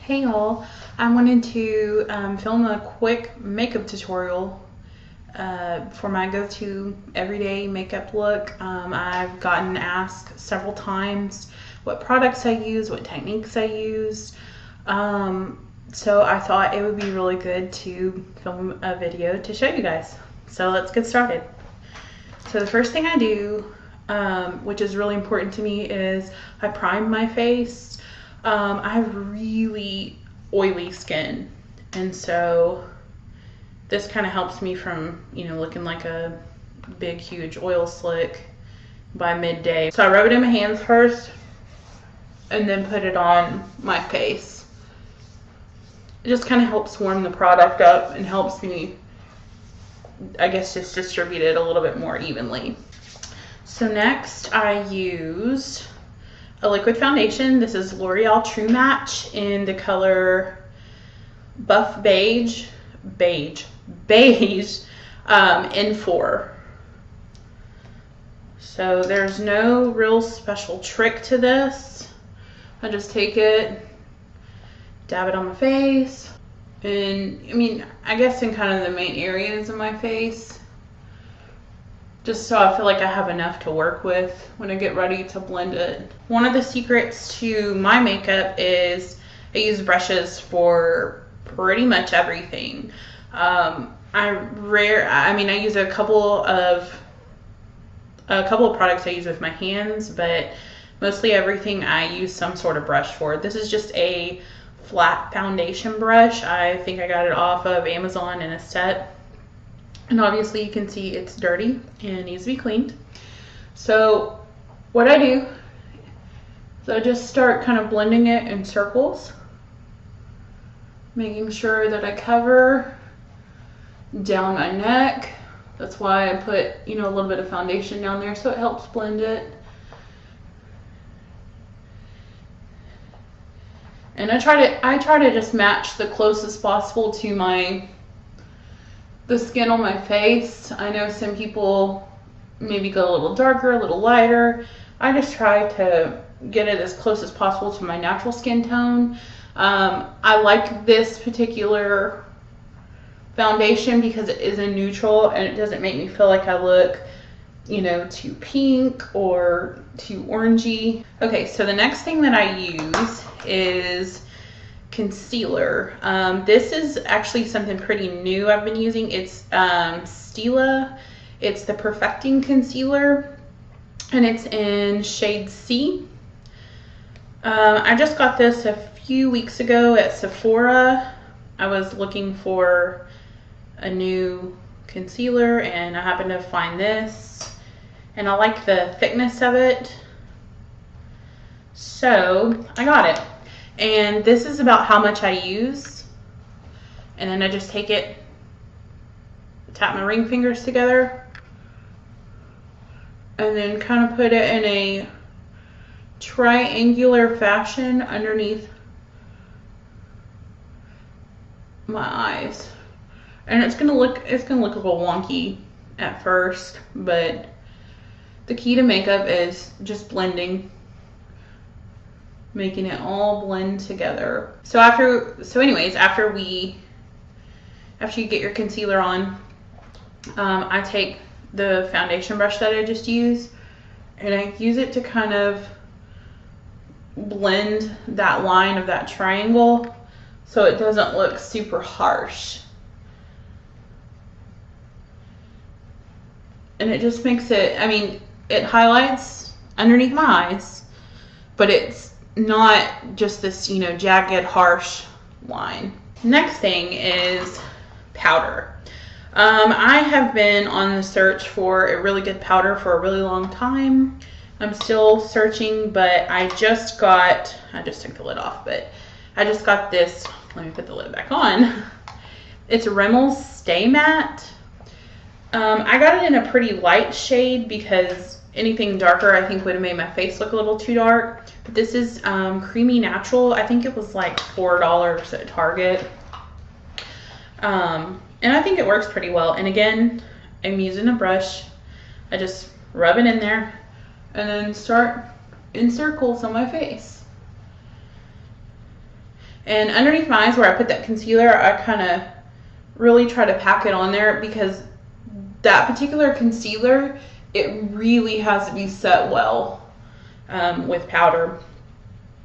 Hey y'all, I wanted to film a quick makeup tutorial for my go-to everyday makeup look. I've gotten asked several times what products I use, what techniques I use. So I thought it would be really good to film a video to show you guys. So let's get started. So the first thing I do, which is really important to me, is I prime my face. I have really oily skin, and so this kind of helps me from, looking like a big, huge oil slick by midday. So I rub it in my hands first and then put it on my face. It just kind of helps warm the product up and helps me, I guess, just distribute it a little bit more evenly. So next I use a liquid foundation. This is L'Oreal True Match in the color Buff Beige N4. So there's no real special trick to this. I just take it, dab it on my face, and I guess in kind of the main areas of my face, just so I feel like I have enough to work with when I get ready to blend it. One of the secrets to my makeup is I use brushes for pretty much everything. I use a couple of products I use with my hands, but mostly everything I use some sort of brush for. This is just a flat foundation brush. I think I got it off of Amazon in a set. And obviously you can see it's dirty and needs to be cleaned. So what I do is I just start kind of blending it in circles, making sure that I cover down my neck. That's why I put, a little bit of foundation down there, so it helps blend it. And I try to just match the closest possible to the skin on my face. I know some people maybe go a little darker, a little lighter. I just try to get it as close as possible to my natural skin tone. I like this particular foundation because it is a neutral and it doesn't make me feel like I look, too pink or too orangey. Okay, so the next thing that I use is concealer. This is actually something pretty new I've been using. It's Stila. It's the Perfecting Concealer, and it's in shade C. I just got this a few weeks ago at Sephora. I was looking for a new concealer and I happened to find this, and I like the thickness of it, so I got it. And this is about how much I use, and then I just take it, tap my ring fingers together, and then kind of put it in a triangular fashion underneath my eyes. And it's gonna look a little wonky at first, but the key to makeup is just blending, making it all blend together. So after you get your concealer on, I take the foundation brush that I just used and I use it to kind of blend that line of that triangle so it doesn't look super harsh. And it just makes it, it highlights underneath my eyes, but it's not just this, jagged, harsh line. Next thing is powder. I have been on the search for a really good powder for a really long time. I'm still searching, but I just took the lid off, but I just got this. Let me put the lid back on. It's Remmel's Stay Matte. I got it in a pretty light shade because anything darker I think would have made my face look a little too dark. But this is Creamy Natural. I think it was like $4 at Target. And I think it works pretty well. And again, I'm using a brush. I just rub it in there and then start in circles on my face. And underneath my eyes where I put that concealer, I kind of really try to pack it on there, because that particular concealer, it really has to be set well with powder,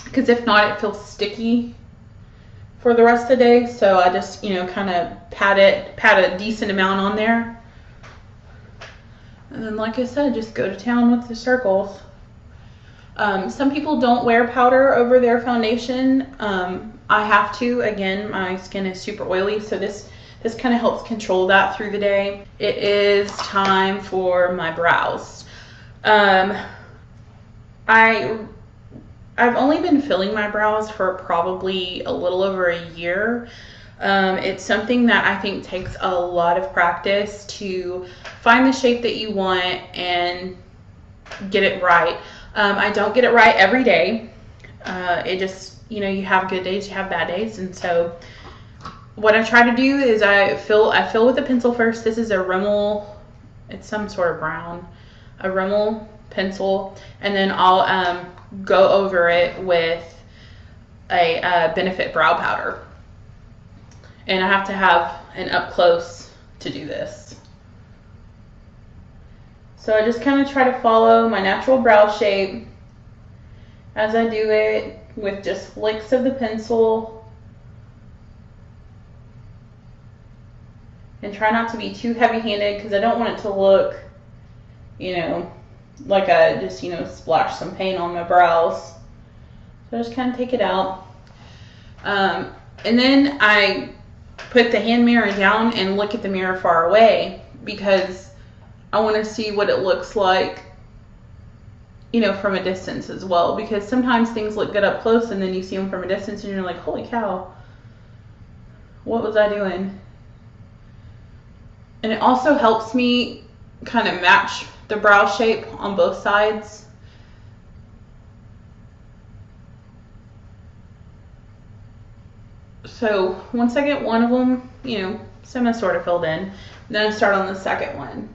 because if not, it feels sticky for the rest of the day. So I just, you know, kind of pat a decent amount on there. And then, like I said, just go to town with the circles. Some people don't wear powder over their foundation. I have to. Again, my skin is super oily, so this kind of helps control that through the day. It is time for my brows. I've only been filling my brows for probably a little over a year. It's something that I think takes a lot of practice to find the shape that you want and get it right. I don't get it right every day. It just, you know, you have good days, you have bad days. And so what I try to do is I fill with a pencil first. This is a Rimmel, it's some sort of brown, a Rimmel pencil. And then I'll go over it with a Benefit brow powder. And I have to have an up close to do this. So I just kind of try to follow my natural brow shape as I do it with just flicks of the pencil. And try not to be too heavy-handed, because I don't want it to look, you know, like I just, you know, splashed some paint on my brows. So I just kind of take it out. And then I put the hand mirror down and look at the mirror far away, because I want to see what it looks like, you know, from a distance as well. Because sometimes things look good up close and then you see them from a distance and you're like, holy cow, what was I doing? And it also helps me kind of match the brow shape on both sides. So once I get one of them, you know, sort of filled in, then I start on the second one.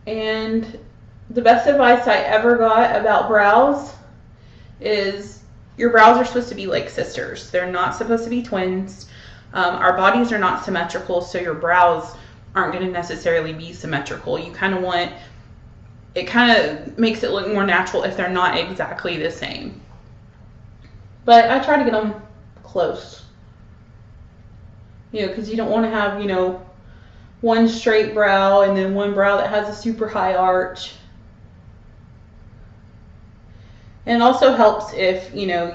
And the best advice I ever got about brows is your brows are supposed to be like sisters. They're not supposed to be twins. Our bodies are not symmetrical, so your brows aren't going to necessarily be symmetrical. You kind of want, it kind of makes it look more natural if they're not exactly the same. But I try to get them close, you know, because you don't want to have, you know, one straight brow and then one brow that has a super high arch. And it also helps if, you know,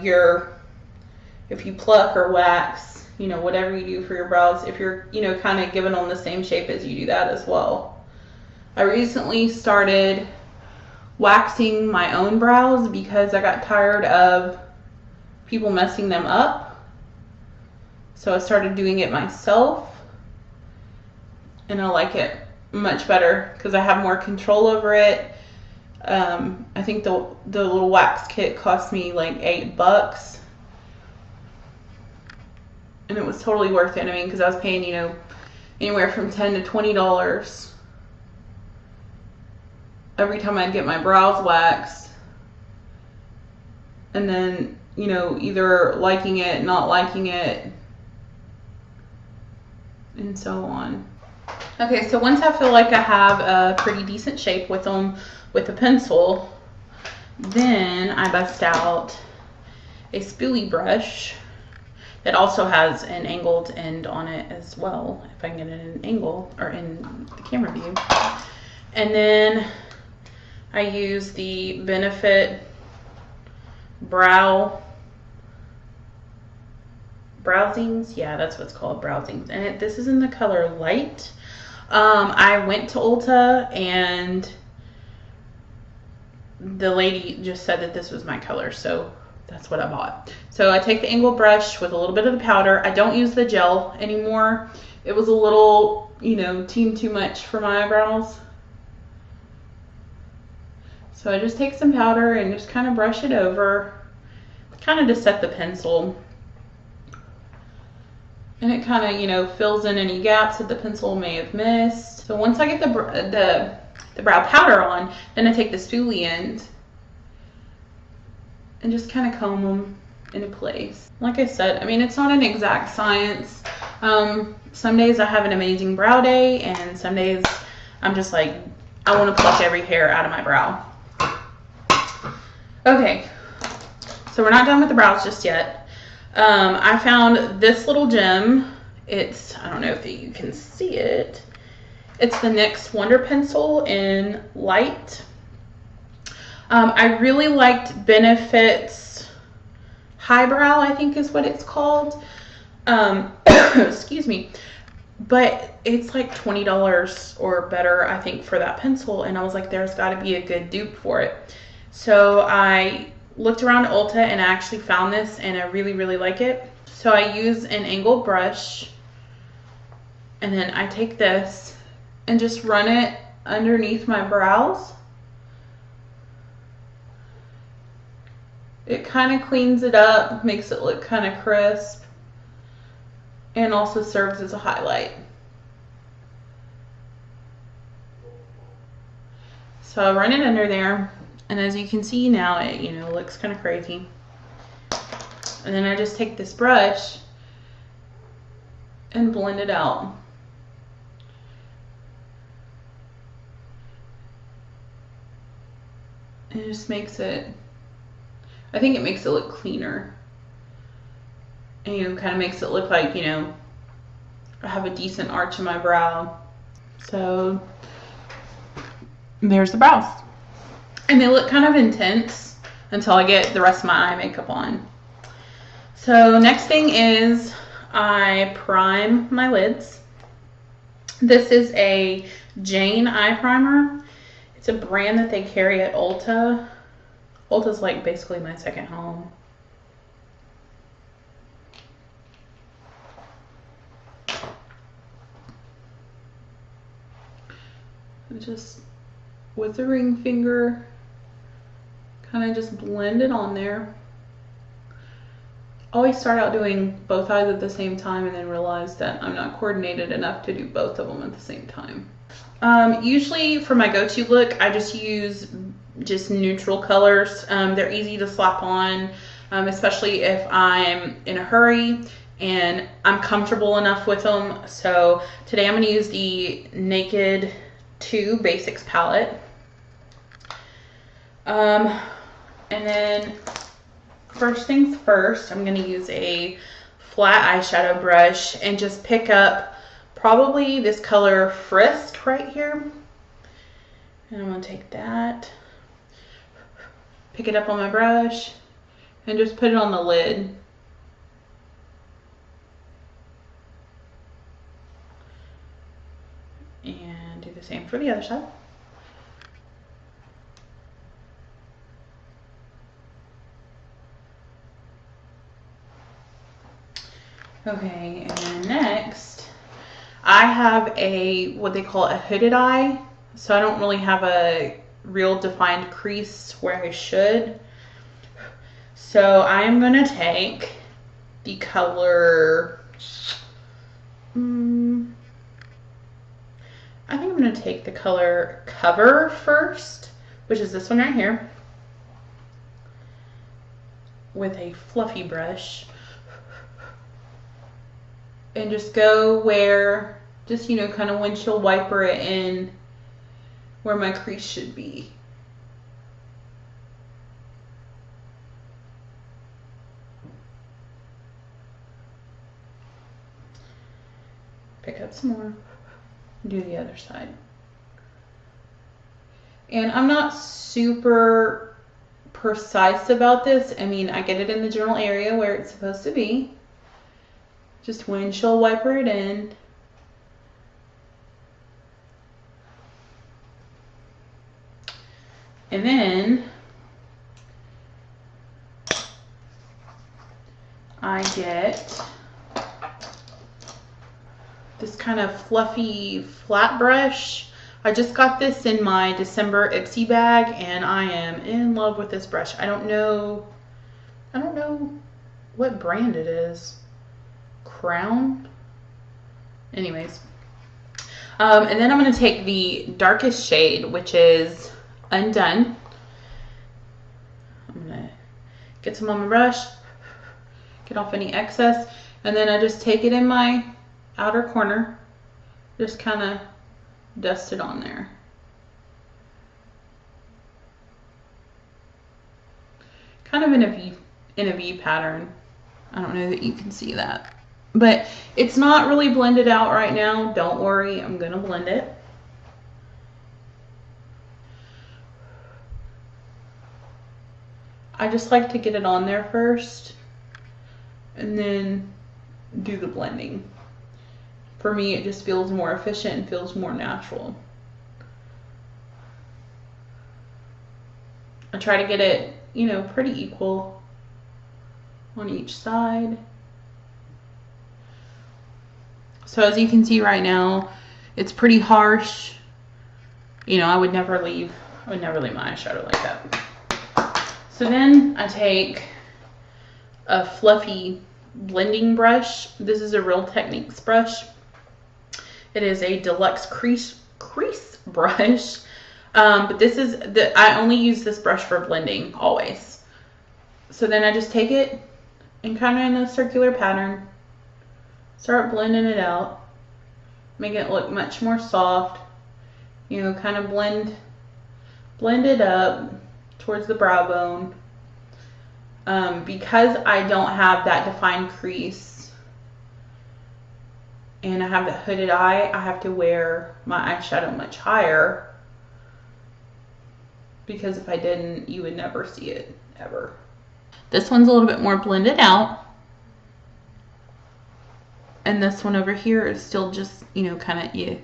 if you pluck or wax, you know, whatever you do for your brows, if you're, you know, kind of giving them the same shape as you do that as well. I recently started waxing my own brows because I got tired of people messing them up. So I started doing it myself, and I like it much better because I have more control over it. I think the little wax kit cost me like $8. And it was totally worth it. I mean, because I was paying, you know, anywhere from $10 to $20 every time I'd get my brows waxed. And then, you know, either liking it, not liking it, and so on. Okay, so once I feel like I have a pretty decent shape with them, with a pencil, then I bust out a spoolie brush that also has an angled end on it as well, if I can get it in an angle or in the camera view. And then I use the Benefit Browsings. Yeah, that's what's called, Browsings. And this is in the color Light. I went to Ulta and the lady just said that this was my color, so that's what I bought. So I take the angled brush with a little bit of the powder. I don't use the gel anymore. It was a little, you know, too much for my eyebrows. So I just take some powder and just kind of brush it over, kind of to set the pencil. And it kind of, you know, fills in any gaps that the pencil may have missed. So once I get the brow powder on, then I take the spoolie end and just kind of comb them into place. Like I said, I mean, it's not an exact science. Some days I have an amazing brow day, and some days I'm just like, I want to pluck every hair out of my brow. Okay, so we're not done with the brows just yet. I found this little gem. It's, I don't know if you can see it. It's the NYX Wonder Pencil in Light. I really liked Benefit's Highbrow, I think is what it's called. Excuse me. But it's like $20 or better, I think, for that pencil. And I was like, there's got to be a good dupe for it. So I looked around Ulta and I actually found this, and I really, really like it. So I use an angled brush, and then I take this and just run it underneath my brows. It kind of cleans it up, makes it look kind of crisp, and also serves as a highlight. So I run it under there, and as you can see now, it, you know, looks kind of crazy. And then I just take this brush and blend it out. And it just makes it, I think it makes it look cleaner. And, you know, kind of makes it look like, you know, I have a decent arch in my brow. So there's the brows. And they look kind of intense until I get the rest of my eye makeup on. So next thing is I prime my lids. This is a Jane eye primer. It's a brand that they carry at Ulta. Ulta's like basically my second home. Just with the ring finger, kind of just blend it on there. Always start out doing both eyes at the same time and then realize that I'm not coordinated enough to do both of them at the same time. Usually for my go-to look, I just use just neutral colors. They're easy to slap on, especially if I'm in a hurry and I'm comfortable enough with them. So today I'm going to use the Naked 2 Basics palette. And then first things first, I'm going to use a flat eyeshadow brush and just pick up probably this color Frisk right here. And I'm going to take that, pick it up on my brush, and just put it on the lid. And do the same for the other side. Okay, and then next, I have a, what they call a hooded eye. So I don't really have a real defined crease where I should. So I'm going to take the color, I think I'm going to take the color Cover first, which is this one right here, with a fluffy brush. And just go where, just, you know, kind of windshield wiper it in where my crease should be. Pick up some more, do the other side. And I'm not super precise about this. I mean, I get it in the general area where it's supposed to be. Just windshield wiper it in. And then I get this kind of fluffy flat brush. I just got this in my December Ipsy bag and I am in love with this brush. I don't know what brand it is. Crown? Anyways. And then I'm going to take the darkest shade, which is Undone. I'm going to get some on my brush, get off any excess. And then I just take it in my outer corner, just kind of dust it on there. Kind of in a V pattern. I don't know that you can see that, but it's not really blended out right now. Don't worry, I'm gonna blend it. I just like to get it on there first and then do the blending. For me, it just feels more efficient and feels more natural. I try to get it, you know, pretty equal on each side. So as you can see right now, it's pretty harsh. You know, I would never leave my eyeshadow like that. So then I take a fluffy blending brush. This is a Real Techniques brush. It is a deluxe crease brush. But this is I only use this brush for blending always. So then I just take it and kind of in a circular pattern, start blending it out, making it look much more soft. You know, kind of blend it up towards the brow bone. Because I don't have that defined crease and I have the hooded eye, I have to wear my eyeshadow much higher, because if I didn't, you would never see it, ever. This one's a little bit more blended out. And this one over here is still just, you know, kind of, yeah.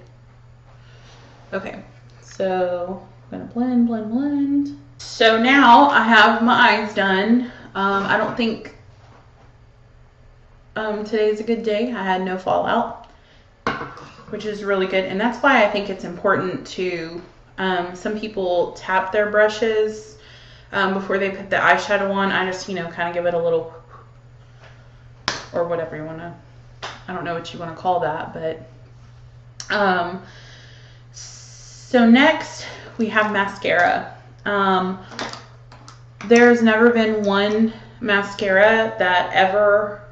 Okay, so I'm gonna blend, blend, blend. So now I have my eyes done. I don't think today's a good day. I had no fallout, which is really good. And that's why I think it's important to, some people tap their brushes before they put the eyeshadow on. I just, you know, kind of give it a little, or whatever you want to, I don't know what you want to call that, but so next we have mascara. There's never been one mascara that ever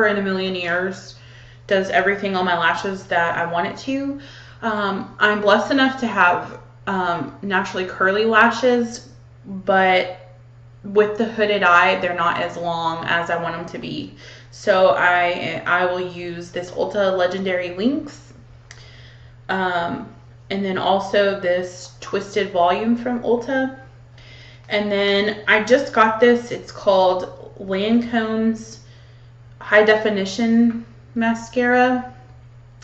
in a million years does everything on my lashes that I want it to. I'm blessed enough to have naturally curly lashes, but with the hooded eye, they're not as long as I want them to be. So I will use this Ulta Legendary Lynx, and then also this Twisted Volume from Ulta. And then I just got this. It's called Lancome's High Definition Mascara.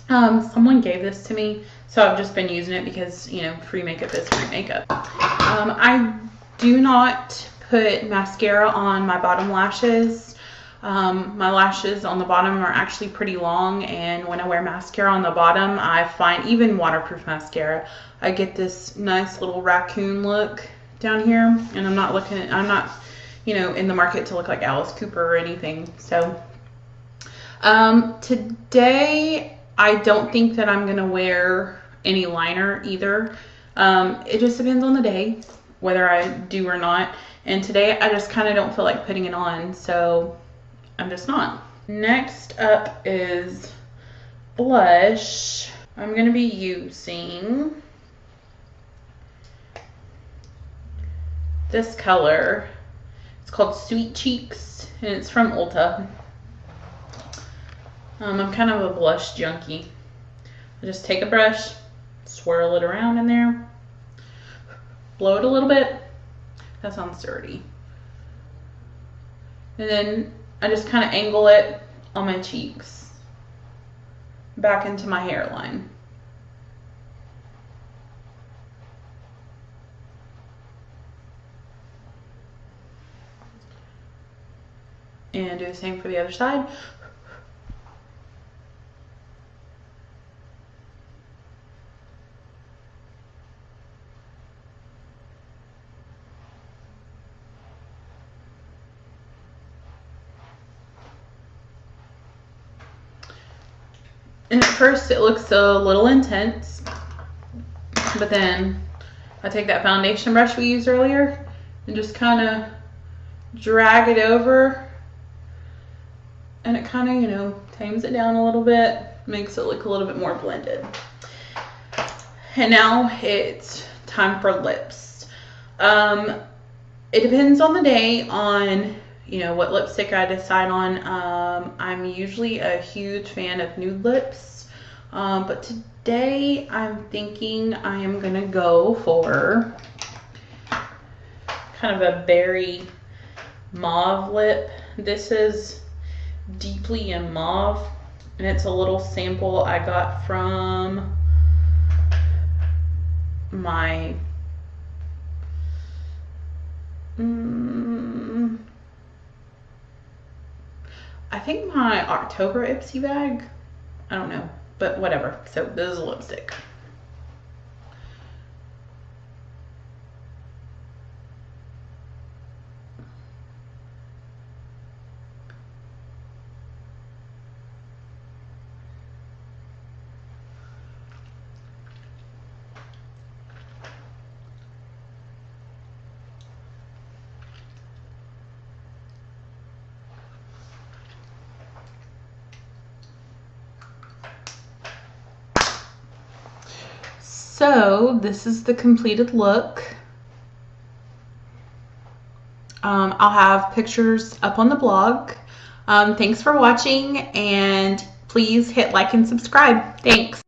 Someone gave this to me, so I've just been using it because, you know, free makeup is free makeup. I do not put mascara on my bottom lashes. My lashes on the bottom are actually pretty long, and when I wear mascara on the bottom, I find, even waterproof mascara, I get this nice little raccoon look down here, and I'm not, you know, in the market to look like Alice Cooper or anything. So today I don't think that I'm gonna wear any liner either. It just depends on the day whether I do or not, and today I just kind of don't feel like putting it on, so I'm just not. Next up is blush. I'm gonna be using this color. It's called Sweet Cheeks, and it's from Ulta. I'm kind of a blush junkie. I just take a brush, swirl it around in there, blow it a little bit. That sounds dirty. And then I just kind of angle it on my cheeks, back into my hairline. And do the same for the other side. And at first it looks a little intense, but then I take that foundation brush we used earlier and just kind of drag it over and it kind of, you know, tames it down a little bit, makes it look a little bit more blended. And now it's time for lips. It depends on the day on, you know, what lipstick I decide on. I'm usually a huge fan of nude lips, but today I'm thinking I am gonna go for kind of a berry mauve lip. This is Deeply in Mauve, and it's a little sample I got from my I think my October Ipsy bag. I don't know, but whatever. So this is a lipstick. So this is the completed look. I'll have pictures up on the blog. Thanks for watching, and please hit like and subscribe. Thanks.